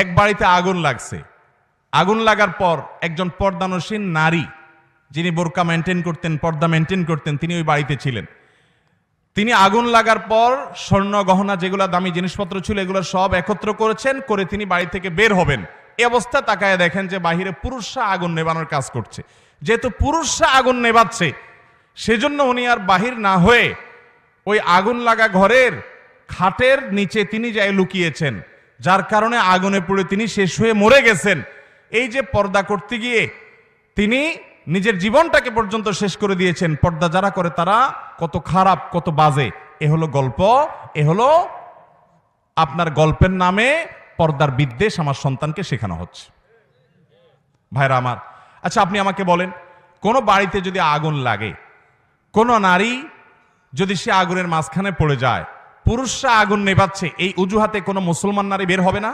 এক বাড়িতে আগুন লাগছে। আগুন লাগার পর একজন পর্দানসীন নারী, যিনি বোরকা মেনটেন করতেন, পর্দা মেনটেন করতেন, তিনি ওই বাড়িতে ছিলেন। তিনি আগুন লাগার পর স্বর্ণ গহনা যেগুলো দামি জিনিসপত্র ছিল এগুলো সব একত্র করেছেন, করে তিনি বাড়ি থেকে বের হবেন। এই অবস্থা তাকায় দেখেন যে বাহিরে পুরুষরা আগুন নেভানোর কাজ করছে। যেহেতু পুরুষরা আগুন নেভাচ্ছে, সেজন্য উনি আর বাহির না হয়ে ওই আগুন লাগা ঘরের খাটের নিচে তিনি যাই লুকিয়েছেন, যার কারণে আগুনে পুড়ে তিনি শেষ হয়ে মরে গেছেন। এই যে পর্দা করতে গিয়ে তিনি নিজের জীবনটাকে পর্যন্ত শেষ করে দিয়েছেন। পর্দা যারা করে তারা কত খারাপ, কত বাজে। এ হলো গল্প, এ হলো আপনার গল্পের নামে পর্দার বিদ্বেষ আমার সন্তানকে শেখানো হচ্ছে। ভাইরা আমার, আচ্ছা আপনি আমাকে বলেন, কোন বাড়িতে যদি আগুন লাগে, কোন নারী যদি সে আগুনের মাঝখানে পড়ে যায়, পুরুষরা আগুন নেভাচ্ছে, এই অজুহাতে কোনো মুসলমান নারী বের হবে না?